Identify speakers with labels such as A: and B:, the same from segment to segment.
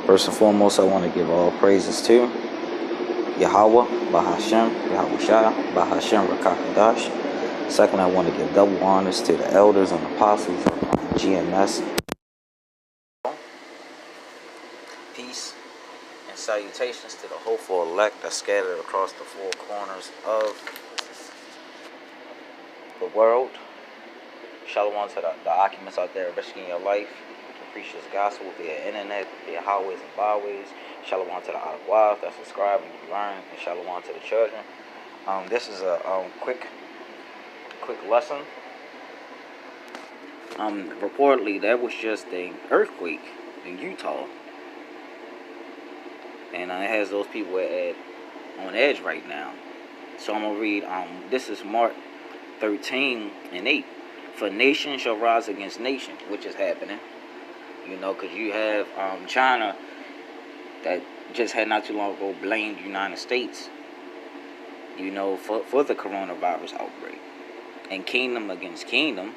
A: First and foremost, I want to give all praises to Yahweh, Bahashem, Yahushua, Bahashem, Rakakadash. Second, I want to give double honors to the elders and apostles of GMS. Peace and salutations to the hopeful elect that scattered across the four corners of the world. Shalom to the occupants out there risking your life to preach this gospel via internet, via highways and byways. Shalom to the Aquas that subscribe and learn, and shalom to the children. This is a quick lesson. Reportedly, there was just an earthquake in Utah, and it has those people on edge right now. So I'm gonna read. This is Mark 13:8. For nation shall rise against nation, which is happening. You know, because you have China that just had not too long ago blamed the United States, you know, for the coronavirus outbreak. And kingdom against kingdom,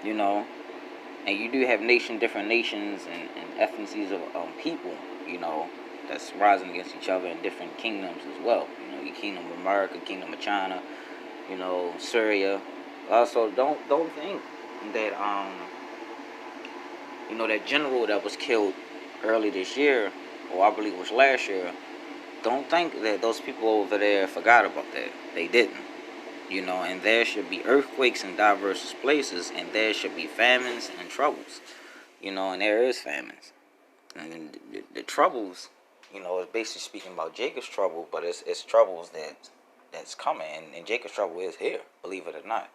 A: you know. And you do have different nations and ethnicities of people, you know, that's rising against each other in different kingdoms as well. You know, your kingdom of America, kingdom of China, you know, Syria. Also, don't think that you know, that general that was killed early this year, or I believe it was last year. Don't think that those people over there forgot about that. They didn't. You know, and there should be earthquakes in diverse places, and there should be famines and troubles. You know, and there is famines. And the troubles, you know, is basically speaking about Jacob's trouble, but it's troubles that's coming, and Jacob's trouble is here, believe it or not.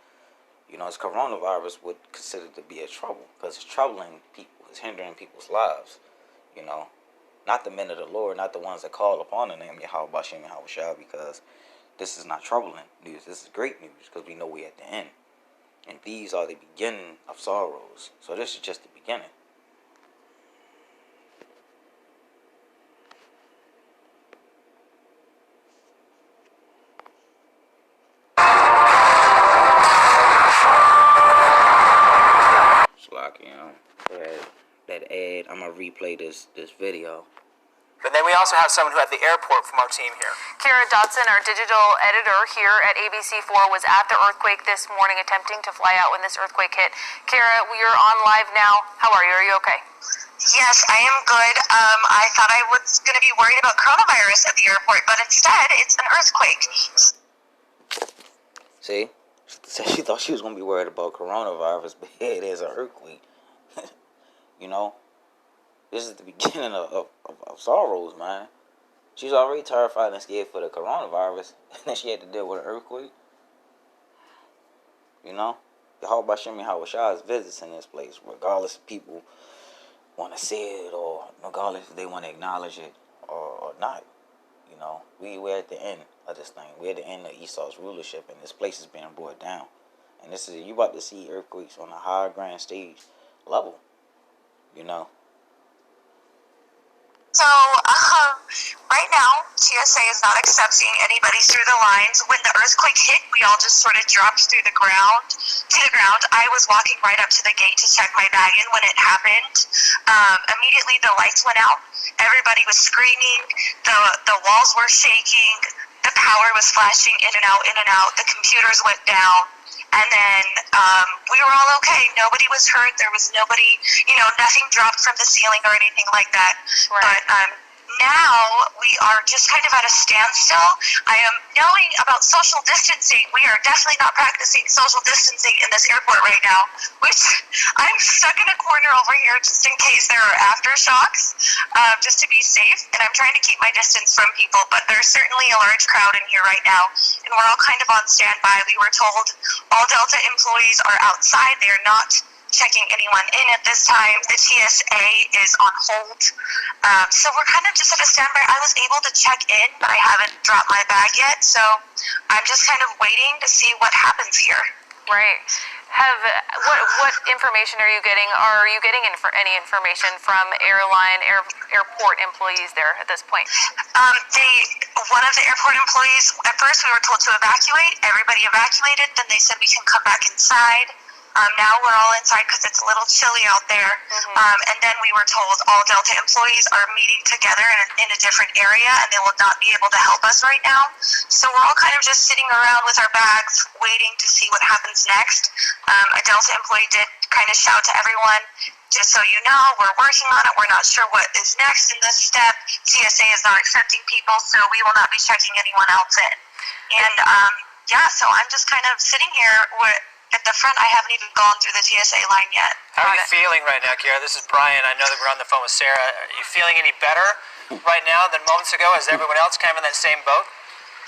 A: You know, it's coronavirus would consider to be a trouble, because it's troubling people, it's hindering people's lives. You know, not the men of the Lord, not the ones that call upon the name Yahweh Bashem Yahushua, because this is not troubling news. This is great news, because we know we're at the end. And these are the beginning of sorrows. So this is just the beginning. You know, that ad, I'm gonna replay this video.
B: And then we also have someone who at the airport from our team here.
C: Kira Dodson, our digital editor here at ABC4, was at the earthquake this morning attempting to fly out when this earthquake hit. Kira, we are on live now. How are you? Are you okay?
D: Yes, I am good. I thought I was going to be worried about coronavirus at the airport, but instead it's an earthquake.
A: See? She thought she was going to be worried about coronavirus, but it is an earthquake. You know? This is the beginning of sorrows, man. She's already terrified and scared for the coronavirus, and then she had to deal with an earthquake. You know? Yahweh Bashem Yahushua is visits in this place, regardless if people want to see it, or regardless if they want to acknowledge it or not. You know, we're at the end of this thing. We're at the end of Esau's rulership, and this place is being brought down. And this is, you about to see earthquakes on a higher grand stage level. You know.
D: So, right now, TSA is not accepting anybody through the lines. When the earthquake hit, we all just sort of dropped to the ground. I was walking right up to the gate to check my bag in when it happened. Immediately, the lights went out. Everybody was screaming. The walls were shaking. The power was flashing in and out, in and out. The computers went down. And then we were all okay. Nobody was hurt. There was nobody, you know, nothing dropped from the ceiling or anything like that. Right. But now we are just kind of at a standstill. I am knowing about social distancing. We are definitely not practicing social distancing in this airport right now, which I'm stuck in a corner over here just in case there are aftershocks, just to be safe. And I'm trying to keep my distance from people, but there's certainly a large crowd in here right now, and we're all kind of on standby. We were told all Delta employees are outside. They are not checking anyone in at this time. The TSA is on hold. So we're kind of just at a standby. I was able to check in, but I haven't dropped my bag yet. So I'm just kind of waiting to see what happens here.
C: Right. What information are you getting? Are you getting any information from airport employees there at this point?
D: One of the airport employees, at first we were told to evacuate. Everybody evacuated. Then they said we can come back inside. Now we're all inside because it's a little chilly out there. And then we were told all Delta employees are meeting together in a different area and they will not be able to help us right now. So we're all kind of just sitting around with our bags waiting to see what happens next. A Delta employee did kind of shout to everyone, just so you know, we're working on it. We're not sure what is next in this step. TSA is not accepting people, so we will not be checking anyone else in. And yeah, so I'm just kind of sitting here at the front. I haven't even gone through the TSA line yet.
B: How are you feeling right now, Kira? This is Brian. I know that we're on the phone with Sarah. Are you feeling any better right now than moments ago? Is everyone else kind of in that same boat?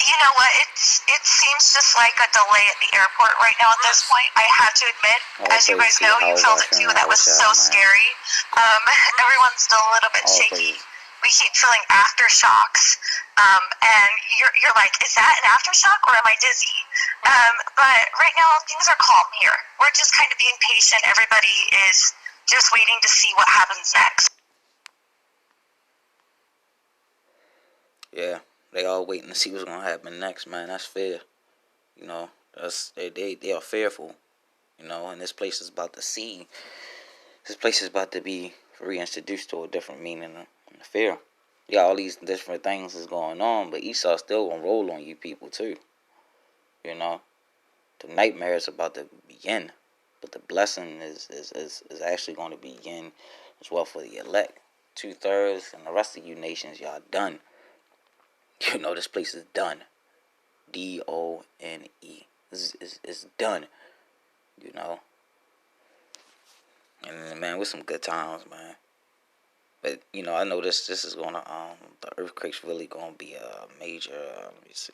D: You know what? It seems just like a delay at the airport right now at this point. I have to admit, as you guys know, you felt it too. That was so scary. Everyone's still a little bit shaky. We keep feeling aftershocks, and you're like, is that an aftershock or am I dizzy? But right now things are calm here. We're just kind of being patient. Everybody is just waiting to see what happens next.
A: Yeah, they all waiting to see what's gonna happen next, man. That's fair. You know, they are fearful. You know, and this place is about to see. This place is about to be reintroduced to a different meaning and fear. Yeah, all these different things is going on, but Esau still gonna roll on you people too. You know, the nightmare is about to begin, but the blessing is actually going to begin as well for the elect. 2/3 and the rest of you nations, y'all done. You know, this place is done. DONE. It's done. You know. And man, with some good times, man. But you know, I know this is gonna the earthquake's really gonna be a major. Let me see.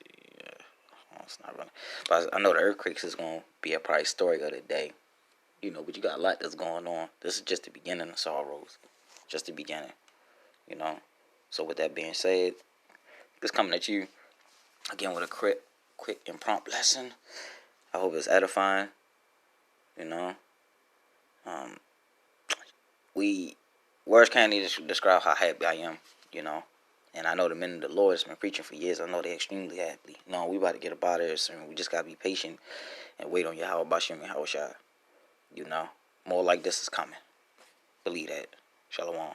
A: It's not really, but I know the earthquakes is gonna be a probably story of the day. You know, but you got a lot that's going on. This is just the beginning of sorrows, just the beginning. You know. So with that being said, this coming at you again with a quick and prompt lesson. I hope it's edifying. You know. Words can't even describe how happy I am, you know. And I know the men of the Lord has been preaching for years. I know they're extremely happy. No, we about to get up out of here soon. We just gotta be patient and wait on Yahweh Bashim and Hawashai. You know, more like this is coming. Believe that. Shalom.